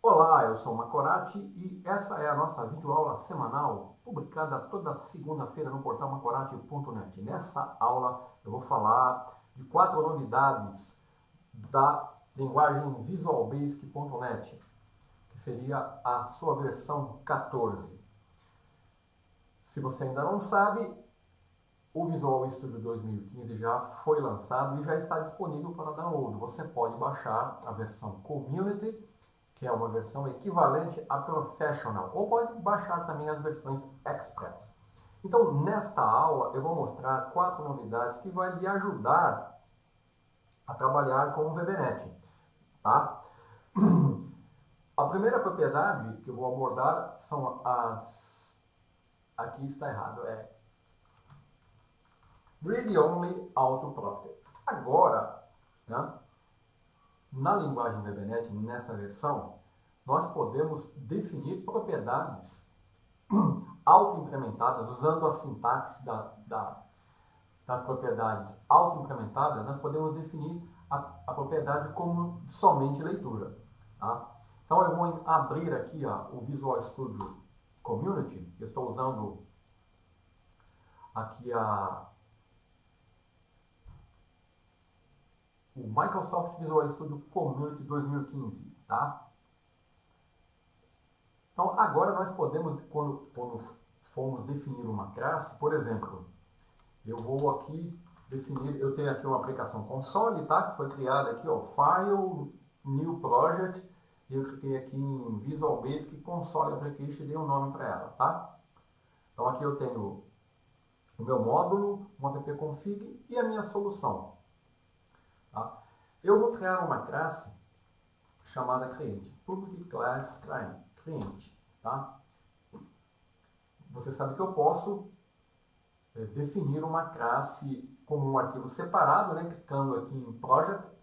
Olá, eu sou o Macorati e essa é a nossa videoaula semanal, publicada toda segunda-feira no portal macorati.net. Nesta aula eu vou falar de 4 novidades da linguagem visualbasic.net, que seria a sua versão 14. Se você ainda não sabe, o Visual Studio 2015 já foi lançado e já está disponível para download. Você pode baixar a versão Community, que é uma versão equivalente à Professional, ou pode baixar também as versões Express. Então, nesta aula, eu vou mostrar 4 novidades que vão lhe ajudar a trabalhar com o VBNet. Tá? A primeira propriedade que eu vou abordar são as... Aqui está errado, é Read Only Auto Protect. Agora, né, na linguagem VBNet, nessa versão, nós podemos definir propriedades auto-implementadas, usando a sintaxe das propriedades auto-implementadas, nós podemos definir a propriedade como somente leitura. Tá? Então eu vou abrir aqui o Visual Studio Community, eu estou usando aqui o Microsoft Visual Studio Community 2015, tá? Então, agora nós podemos, quando formos definir uma classe, por exemplo, eu vou aqui definir, eu tenho aqui uma aplicação console, tá? Que foi criada aqui, ó, File, New Project, e eu cliquei aqui em Visual Basic Console Application e dei um nome para ela, tá? Então, aqui eu tenho o meu módulo, um app-config e a minha solução. Tá? Eu vou criar uma classe chamada cliente, public class cliente. Tá? Você sabe que eu posso definir uma classe como um arquivo separado, né? Clicando aqui em Project,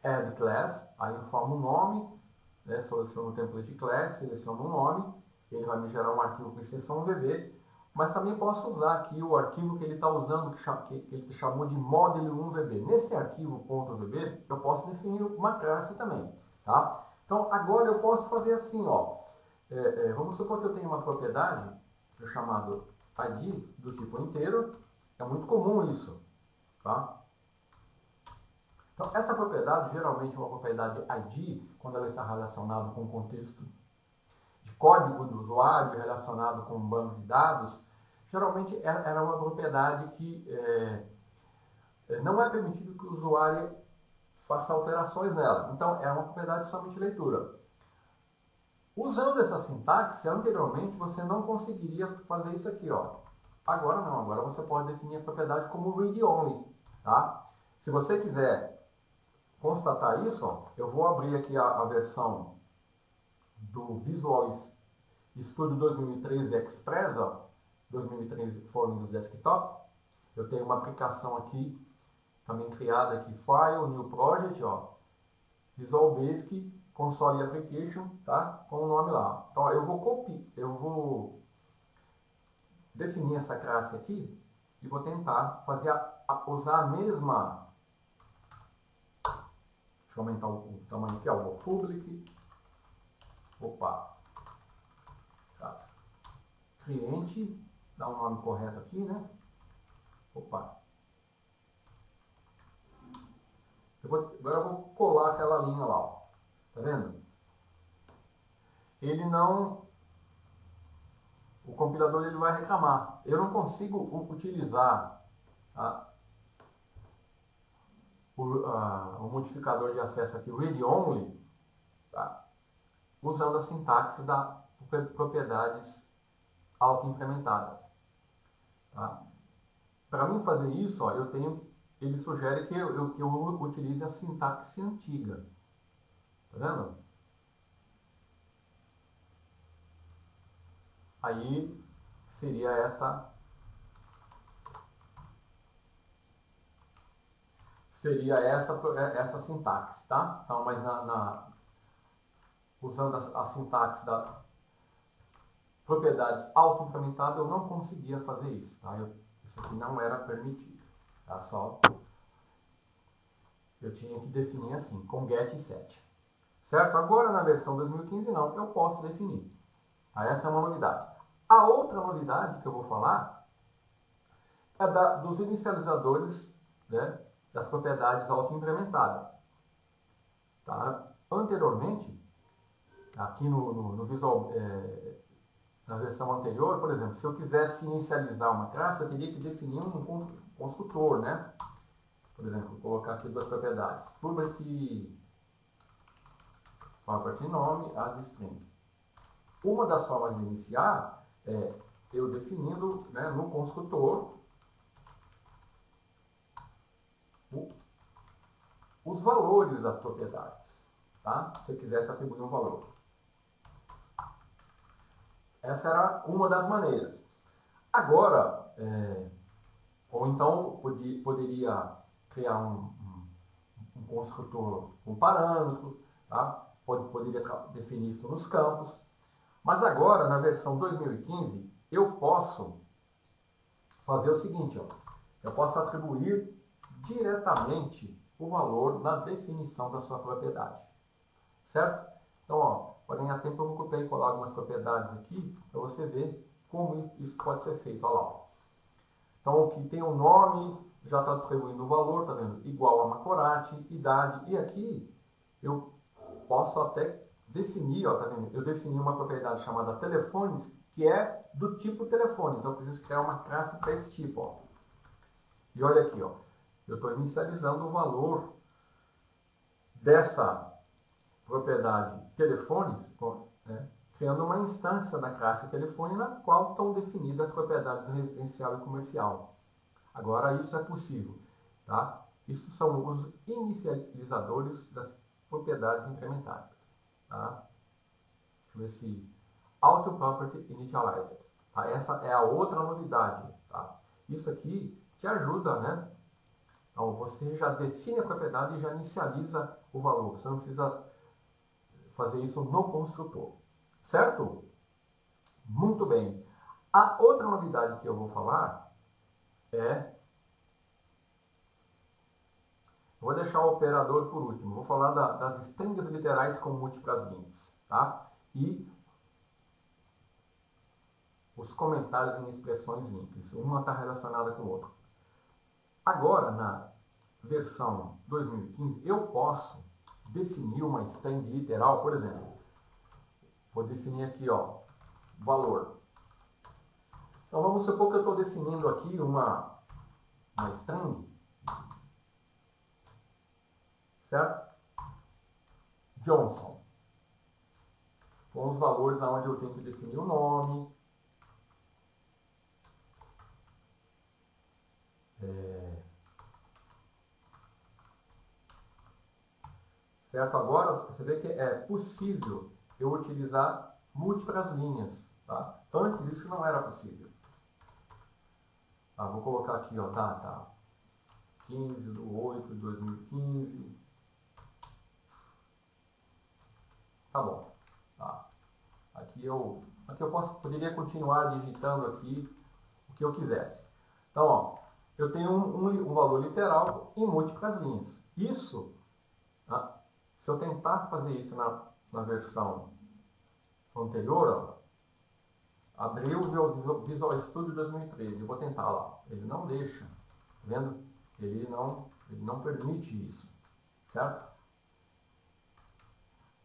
Add Class, aí eu formo um nome, né? Seleciono o template class, seleciono um nome, ele vai me gerar um arquivo com extensão VB. Mas também posso usar aqui o arquivo que ele está usando, que ele chamou de model1VB. Nesse arquivo .vb, eu posso definir uma classe também. Tá? Então, agora eu posso fazer assim, ó. Vamos supor que eu tenho uma propriedade, que é chamado ID, do tipo inteiro. É muito comum isso. Tá? Então, essa propriedade, geralmente é uma propriedade ID, quando ela está relacionada com o contexto de código do usuário relacionado com um banco de dados, geralmente era uma propriedade que não é permitido que o usuário faça alterações nela. Então, é uma propriedade somente leitura. Usando essa sintaxe, anteriormente você não conseguiria fazer isso aqui, ó. Agora não, agora você pode definir a propriedade como read only, tá? Se você quiser constatar isso, ó, eu vou abrir aqui a versão do Visual Studio 2013 Express, ó, 2013 for Windows Desktop. Eu tenho uma aplicação aqui, também criada aqui, File, New Project, ó, Visual Basic, Console Application, tá? Com o nome lá. Então, eu vou definir essa classe aqui e vou tentar fazer usar a mesma. Deixa eu aumentar o tamanho aqui, ó, o public. Opa. Cliente, dá um nome correto aqui, né? Opa. Agora eu vou colar aquela linha lá, ó. Tá vendo? Ele não... O compilador ele vai reclamar. Eu não consigo utilizar o modificador de acesso aqui, read only, tá? Usando a sintaxe da propriedades auto-implementadas. Tá? Para mim fazer isso, ó, ele sugere que eu utilize a sintaxe antiga. Tá vendo? Aí seria essa sintaxe, tá? Então, mas usando a sintaxe da propriedades auto-implementadas, eu não conseguia fazer isso, tá? Isso aqui não era permitido, tá? Só eu tinha que definir assim, com get e set. certo? Agora, na versão 2015, não, eu posso definir. Essa é uma novidade. A outra novidade que eu vou falar é dos inicializadores, né, das propriedades auto-implementadas. Tá? Anteriormente, aqui no Visual, na versão anterior, por exemplo, se eu quisesse inicializar uma classe, eu teria que definir um construtor, né? Por exemplo, vou colocar aqui duas propriedades. Public property nome as string. Uma das formas de iniciar é eu definindo, né, no construtor os valores das propriedades, tá? Se eu quisesse atribuir um valor. Essa era uma das maneiras. Agora, ou então poderia criar um construtor com parâmetros, tá? Poderia definir isso nos campos. Mas agora, na versão 2015, eu posso fazer o seguinte, ó. Eu posso atribuir diretamente o valor na definição da sua propriedade, certo? Então, ó, para ganhar tempo, eu vou copiar e colar algumas propriedades aqui para você ver como isso pode ser feito. Olha lá, ó. Então, aqui tem o nome, já está atribuindo o valor, tá vendo? Igual a Macorati, idade, e aqui eu posso até definir, ó, tá vendo? Eu defini uma propriedade chamada telefones, que é do tipo telefone, então eu preciso criar uma classe para esse tipo, ó. E olha aqui, ó, eu estou inicializando o valor dessa propriedade telefones, né, criando uma instância da classe telefone na qual estão definidas as propriedades residencial e comercial. Agora isso é possível, tá? Isso são os inicializadores das propriedades incrementáveis, tá? Deixa eu ver se Auto Property Initializer, tá? Essa é a outra novidade, tá? Isso aqui te ajuda, né? Então você já define a propriedade e já inicializa o valor. Você não precisa fazer isso no construtor, certo? Muito bem. A outra novidade que eu vou falar é... Vou deixar o operador por último. Vou falar das strings literais com múltiplas linhas, tá? E os comentários em expressões simples. Uma está relacionada com a outra. Agora, na versão 2015, eu posso definir uma string literal, por exemplo. Vou definir aqui, ó, valor. Então, vamos supor que eu estou definindo aqui uma string, certo? Johnson. Com os valores onde eu tenho que definir o nome, certo? Agora, você vê que é possível eu utilizar múltiplas linhas, tá? Antes isso não era possível. Vou colocar aqui, ó, data 15/8/2015. Tá bom. Tá. Aqui eu poderia continuar digitando aqui o que eu quisesse. Então, ó, eu tenho um valor literal em múltiplas linhas. Isso, tá? Se eu tentar fazer isso na versão anterior, ó, abriu o Visual Studio 2013. Eu vou tentar lá. Ele não deixa. Tá vendo? Ele não permite isso. Certo?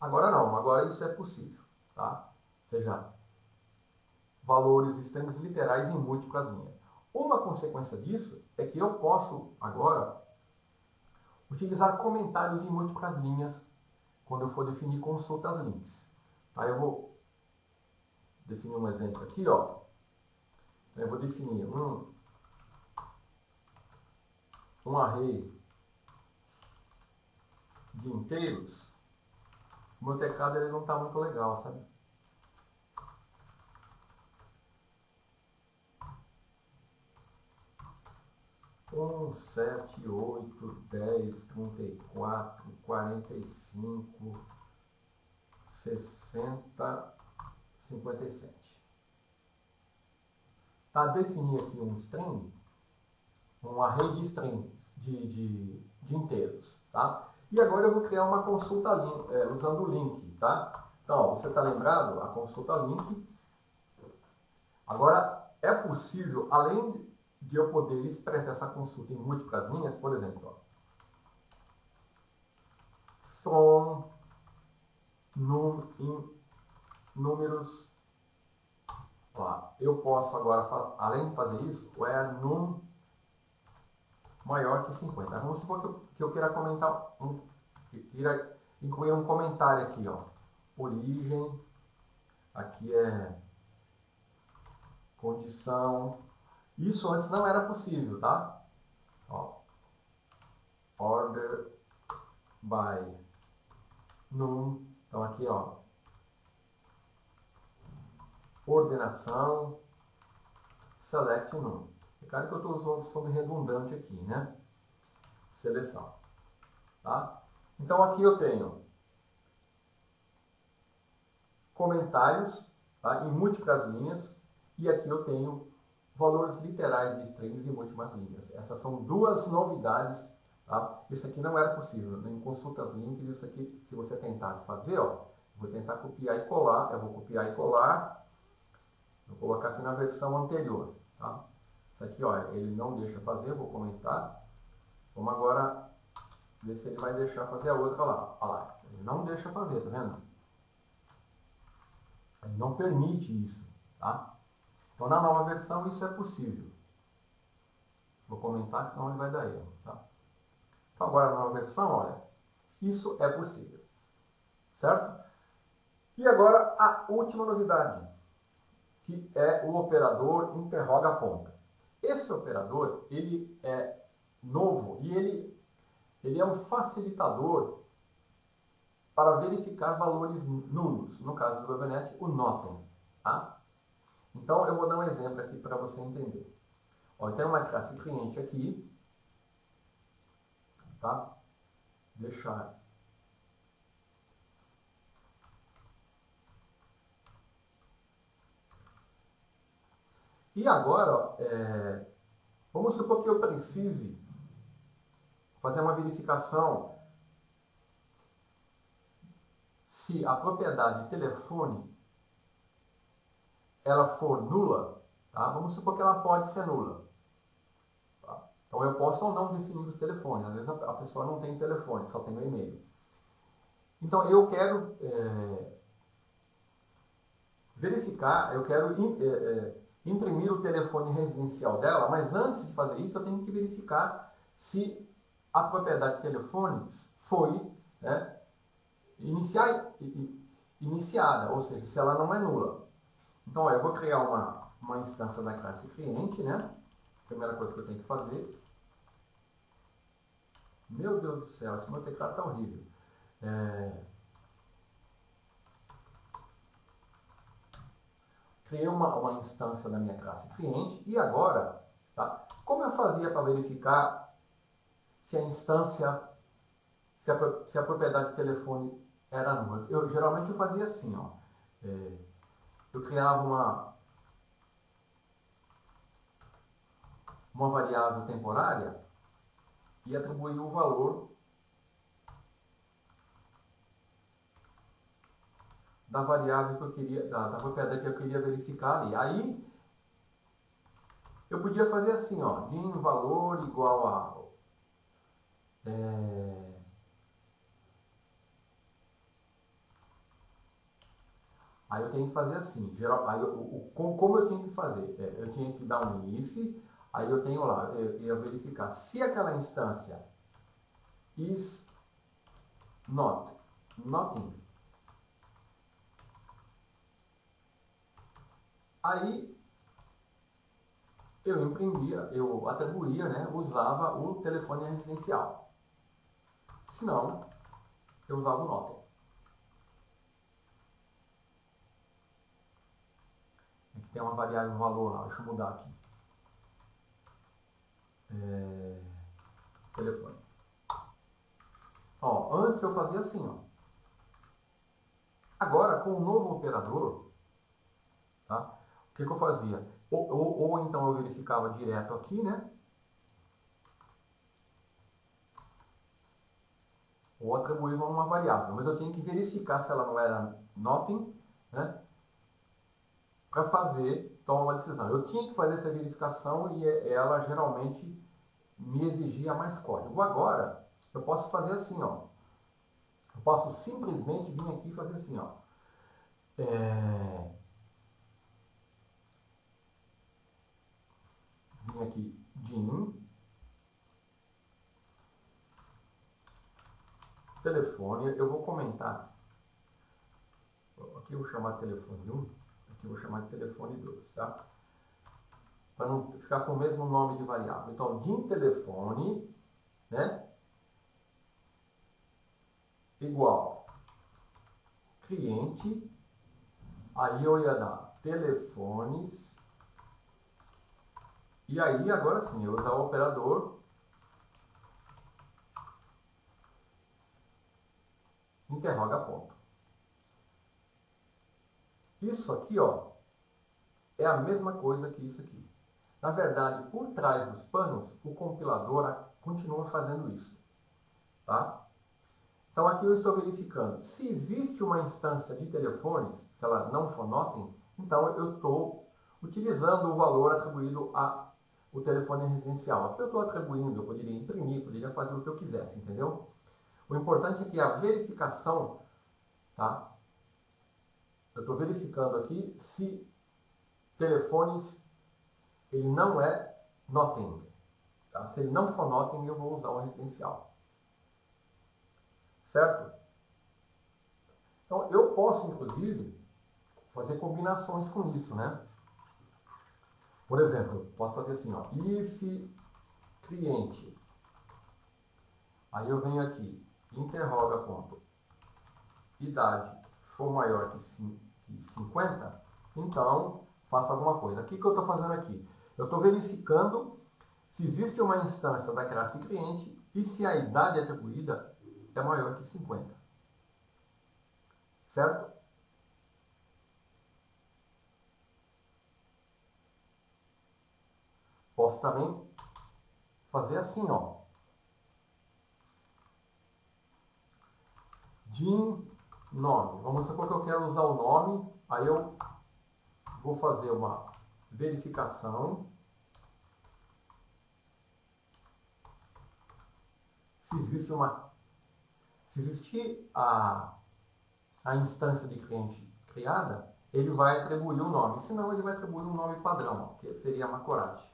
Agora não. Agora isso é possível. Tá? Ou seja, valores strings literais em múltiplas linhas. Uma consequência disso é que eu posso agora utilizar comentários em múltiplas linhas quando eu for definir consultas links. Tá? Eu vou definir um exemplo aqui, ó. Eu vou definir um array de inteiros. O meu teclado ele não está muito legal, sabe? Um, 7, 8, 10, 34, 45, 60, 57. Tá, definir aqui um string, um array de strings, de inteiros, tá? E agora eu vou criar uma consulta usando o link, tá? Então, ó, você está lembrado? A consulta link. Agora, é possível, além de eu poder expressar essa consulta em múltiplas linhas, por exemplo, ó, from números, ó, eu posso agora, além de fazer isso, where num maior que 50. Vamos supor que eu queira comentar, queira incluir um comentário aqui, ó, origem, aqui é condição. Isso antes não era possível, tá? Ó, order by num. Então aqui, ó, ordenação, select num. É claro que eu estou usando som redundante aqui, né? Seleção, tá? Então aqui eu tenho comentários, tá? Em múltiplas linhas, e aqui eu tenho valores literais de strings em múltiplas linhas. Essas são duas novidades, tá? Isso aqui não era possível. Em consultas links, isso aqui, se você tentasse fazer, ó, vou tentar copiar e colar, eu vou copiar e colar, vou colocar aqui na versão anterior, tá? Isso aqui, ó, ele não deixa fazer, eu vou comentar. Vamos agora ver se ele vai deixar fazer a outra lá. Olha lá, ele não deixa fazer, tá vendo? Ele não permite isso, tá? Então, na nova versão, isso é possível. Vou comentar, senão ele vai dar erro, tá? Então, agora na nova versão, olha, isso é possível, certo? E agora, a última novidade, que é o operador interroga ponto. Esse operador, ele é novo e ele é um facilitador para verificar valores nulos. No caso do GoverNet, o nothing, tá? Então, eu vou dar um exemplo aqui para você entender. Ó, eu tenho uma classe cliente aqui, tá? Deixar. E agora, ó, vamos supor que eu precise fazer uma verificação se a propriedade telefone ela for nula, tá? Vamos supor que ela pode ser nula. Tá? Então eu posso ou não definir os telefones. Às vezes a pessoa não tem telefone, só tem o e-mail. Então eu quero verificar, eu quero imprimir o telefone residencial dela, mas antes de fazer isso eu tenho que verificar se a propriedade de telefones foi, né, iniciada, ou seja, se ela não é nula. Então, ó, eu vou criar uma instância da classe cliente, né? Primeira coisa que eu tenho que fazer. Meu Deus do céu, esse meu teclado está horrível. Criei uma instância da minha classe cliente e agora, tá? Como eu fazia para verificar se a instância, se a propriedade de telefone era nula? Geralmente eu fazia assim, ó. Eu criava uma variável temporária e atribuía o valor da variável que eu queria, da propriedade que eu queria verificar ali. Aí eu podia fazer assim, ó, din valor igual a aí eu tenho que fazer assim, como eu tinha que fazer? Eu tinha que dar um if, aí eu tenho lá, eu ia verificar se aquela instância is nothing. Aí eu imprimia, eu atribuía, né, usava o telefone residencial. Se não, eu usava o nothing. Aqui tem uma variável valor lá, deixa eu mudar aqui. Telefone. Ó, antes eu fazia assim, ó. Agora, com o novo operador, tá? O que eu fazia? Ou então eu verificava direto aqui, né? ou atribuível a uma variável, mas eu tenho que verificar se ela não era nothing, né, para tomar uma decisão. Eu tinha que fazer essa verificação e ela geralmente me exigia mais código. Agora, eu posso fazer assim, ó. Eu posso simplesmente vir aqui e fazer assim, ó. Vim aqui, DIN, telefone, eu vou comentar. Aqui eu vou chamar de telefone 1, aqui eu vou chamar de telefone 2, tá? Para não ficar com o mesmo nome de variável. Então, DIN telefone, né? Igual cliente, aí eu ia dar telefones, e aí agora sim, eu usar o operador interroga ponto. Isso aqui, ó, é a mesma coisa que isso aqui. Na verdade, por trás dos panos, o compilador continua fazendo isso, tá? Então aqui eu estou verificando se existe uma instância de telefones, se ela não for nothing, então eu estou utilizando o valor atribuído ao telefone residencial. Aqui eu estou atribuindo, eu poderia imprimir, poderia fazer o que eu quisesse, entendeu? O importante é que a verificação, tá? Eu estou verificando aqui se telefones, ele não é nothing, tá? Se ele não for nothing, eu vou usar o residencial. Certo? Então, eu posso, inclusive, fazer combinações com isso, né? Por exemplo, posso fazer assim, ó, if cliente, aí eu venho aqui, interroga ponto, idade for maior que 50, então faça alguma coisa. O que eu estou fazendo aqui? Eu estou verificando se existe uma instância da classe cliente e se a idade atribuída é maior que 50. Certo? Posso também fazer assim, ó. DIN nome. Vamos supor que eu quero usar o nome, aí eu vou fazer uma verificação. Se existir a instância de cliente criada, ele vai atribuir o nome. Senão, ele vai atribuir um nome padrão, que seria Macorati.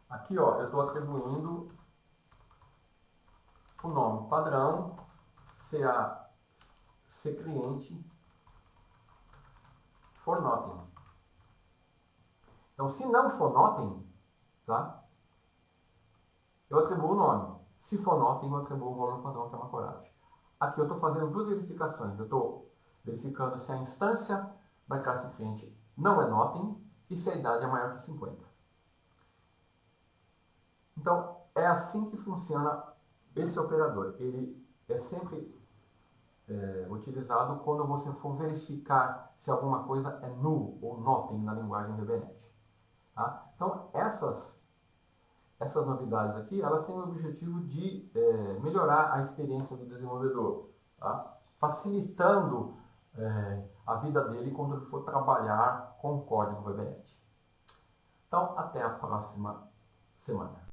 Aqui, ó, eu estou atribuindo o nome padrão, C cliente for nothing. Então, se não for nothing, tá? Eu atribuo o nome. Se for nothing, eu atribuo o valor padrão, que é Macorati. Aqui eu estou fazendo duas verificações. Eu estou verificando se a instância da classe cliente não é nothing e se a idade é maior que 50. Então, é assim que funciona esse operador. Ele é sempre utilizado quando você for verificar se alguma coisa é null ou nothing na linguagem VBNet. Tá? Então, essas novidades aqui, elas têm o objetivo de melhorar a experiência do desenvolvedor, tá? Facilitando a vida dele quando ele for trabalhar com o código VBNet. Então, até a próxima semana.